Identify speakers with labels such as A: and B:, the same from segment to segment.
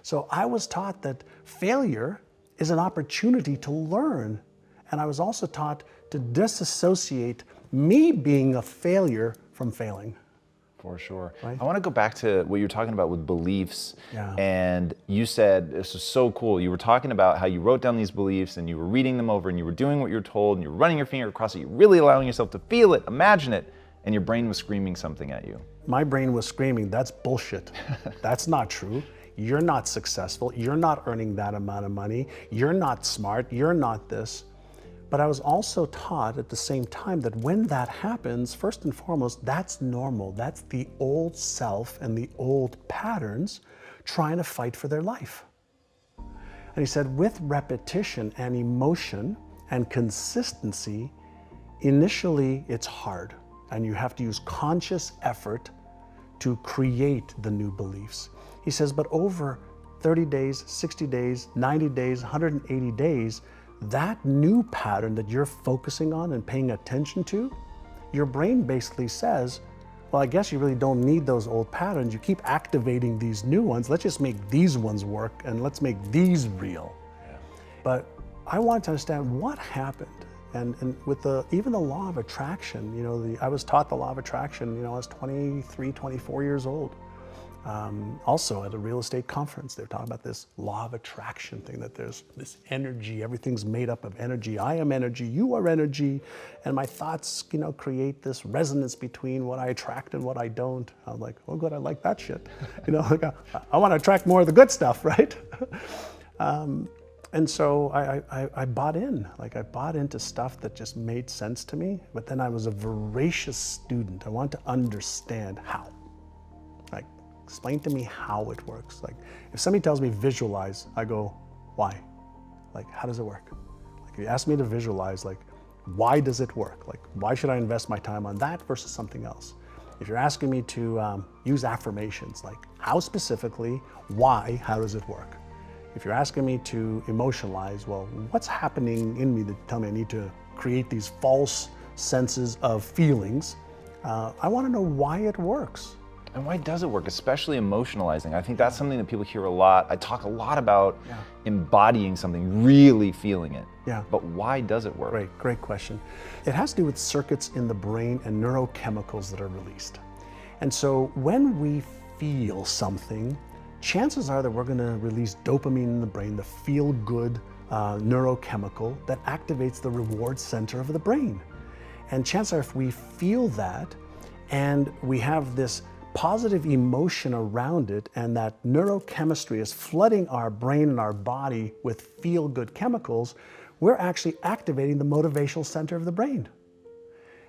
A: So I was taught that failure is an opportunity to learn. And I was also taught to disassociate me being a failure from failing.
B: For sure.
A: Right?
B: I want to go back to what you were talking about with beliefs.
A: Yeah.
B: And you said, this was so cool. You were talking about how you wrote down these beliefs and you were reading them over and you were doing what you were told and you were running your finger across it. You're really allowing yourself to feel it, imagine it, and your brain was screaming something at you.
A: My brain was screaming, that's bullshit. That's not true. You're not successful. You're not earning that amount of money. You're not smart. You're not this. But I was also taught at the same time that when that happens, first and foremost, that's normal. That's the old self and the old patterns trying to fight for their life. And he said, with repetition and emotion and consistency, initially it's hard. And you have to use conscious effort to create the new beliefs. He says, but over 30 days, 60 days, 90 days, 180 days, that new pattern that you're focusing on and paying attention to, your brain basically says, well, I guess you really don't need those old patterns. You keep activating these new ones. Let's just make these ones work and let's make these real. Yeah. But I wanted to understand what happened. And with even the law of attraction, you know, I was taught the law of attraction, you know, I was 23, 24 years old. Also at a real estate conference, they were talking about this law of attraction thing, that there's this energy, everything's made up of energy. I am energy, you are energy, and my thoughts, you know, create this resonance between what I attract and what I don't. I was like, oh good, I like that shit. You know, like I want to attract more of the good stuff, right? And so I bought in, like I bought into stuff that just made sense to me, but then I was a voracious student. I wanted to understand how. Like, explain to me how it works. Like, if somebody tells me visualize, I go, why? Like, how does it work? Like, if you ask me to visualize, like, why does it work? Like, why should I invest my time on that versus something else? If you're asking me to use affirmations, like, how specifically, why, how does it work? If you're asking me to emotionalize, well, what's happening in me that tell me I need to create these false senses of feelings? I want to know why it works.
B: And why does it work, especially emotionalizing? I think that's something that people hear a lot. I talk a lot about embodying something, really feeling it.
A: Yeah.
B: But why does it work?
A: Great question. It has to do with circuits in the brain and neurochemicals that are released. And so when we feel something, chances are that we're going to release dopamine in the brain, the feel-good neurochemical that activates the reward center of the brain. And chances are if we feel that and we have this positive emotion around it and that neurochemistry is flooding our brain and our body with feel-good chemicals, we're actually activating the motivational center of the brain.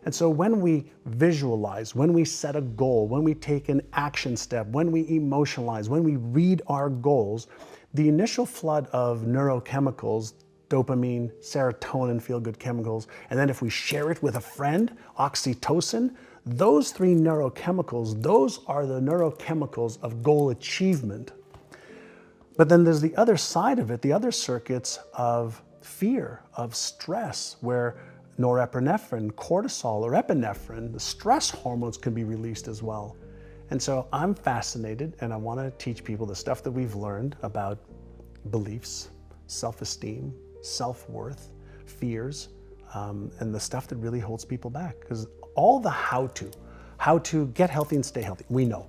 A: And so when we visualize, when we set a goal, when we take an action step, when we emotionalize, when we read our goals, the initial flood of neurochemicals, dopamine, serotonin, feel-good chemicals, and then if we share it with a friend, oxytocin, those three neurochemicals, those are the neurochemicals of goal achievement. But then there's the other side of it, the other circuits of fear, of stress, where norepinephrine, cortisol, or epinephrine, the stress hormones can be released as well. And so I'm fascinated and I want to teach people the stuff that we've learned about beliefs, self-esteem, self-worth, fears, and the stuff that really holds people back. Because all the how to get healthy and stay healthy, we know.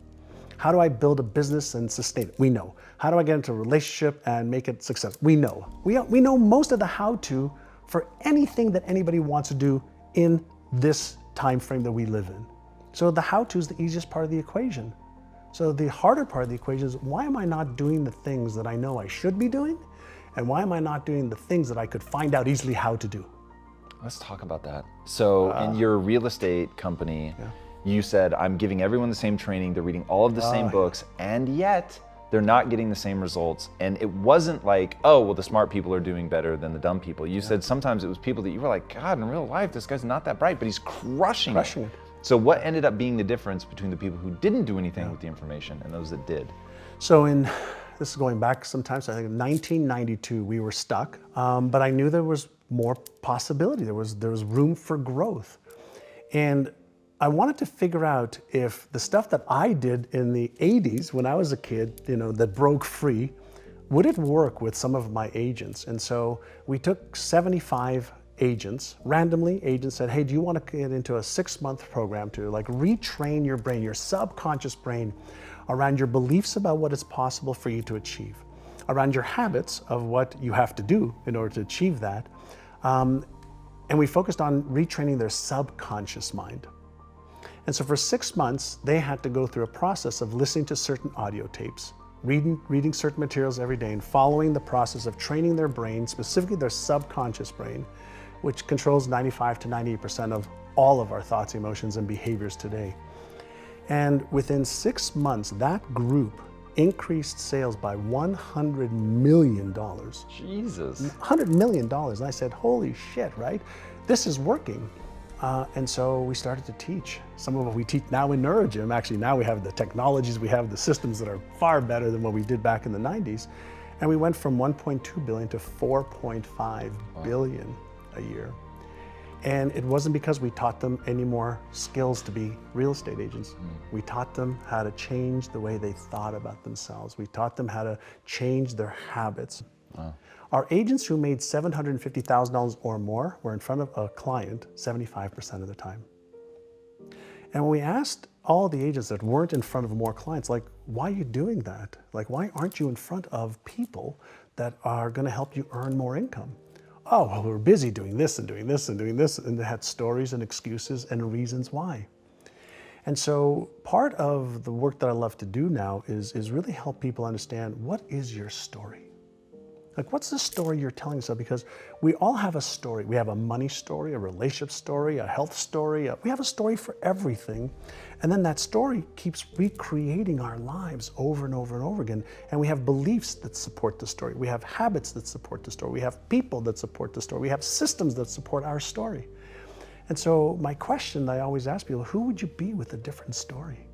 A: How do I build a business and sustain it? We know. How do I get into a relationship and make it successful? We know. We know most of the how-to for anything that anybody wants to do in this time frame that we live in. So the how-to is the easiest part of the equation. So the harder part of the equation is, why am I not doing the things that I know I should be doing? And why am I not doing the things that I could find out easily how to do?
B: Let's talk about that. So in your real estate company, you said, I'm giving everyone the same training, they're reading all of the same books, and yet they're not getting the same results. And it wasn't like, oh, well, the smart people are doing better than the dumb people. You said sometimes it was people that you were like, God, in real life, this guy's not that bright, but he's crushing it. So what ended up being the difference between the people who didn't do anything with the information and those that did?
A: So this is going back sometimes, I think in 1992, we were stuck, but I knew there was more possibility. There was room for growth. And I wanted to figure out if the stuff that I did in the 80s when I was a kid, you know, that broke free, would it work with some of my agents? And so we took 75 agents, randomly. Agents said, hey, do you want to get into a 6-month program to like retrain your brain, your subconscious brain, around your beliefs about what is possible for you to achieve, around your habits of what you have to do in order to achieve that. And we focused on retraining their subconscious mind. And so for 6 months, they had to go through a process of listening to certain audio tapes, reading certain materials every day, and following the process of training their brain, specifically their subconscious brain, which controls 95 to 98% of all of our thoughts, emotions, and behaviors today. And within 6 months, that group increased sales by $100 million.
B: Jesus.
A: $100 million. And I said, holy shit, right? This is working. And so we started to teach. Some of what we teach now in NeuroGym, actually now we have the technologies, we have the systems that are far better than what we did back in the 90s. And we went from 1.2 billion to 4.5 billion a year. And it wasn't because we taught them any more skills to be real estate agents. We taught them how to change the way they thought about themselves. We taught them how to change their habits. Wow. Our agents who made $750,000 or more were in front of a client 75% of the time. And when we asked all the agents that weren't in front of more clients, like, why are you doing that? Like, why aren't you in front of people that are gonna help you earn more income? Oh, well, we're busy doing this and doing this and doing this, and they had stories and excuses and reasons why. And so part of the work that I love to do now is really help people understand, what is your story? Like, what's the story you're telling yourself? Because we all have a story. We have a money story, a relationship story, a health story. We have a story for everything. And then that story keeps recreating our lives over and over and over again. And we have beliefs that support the story. We have habits that support the story. We have people that support the story. We have systems that support our story. And so my question that I always ask people, who would you be with a different story?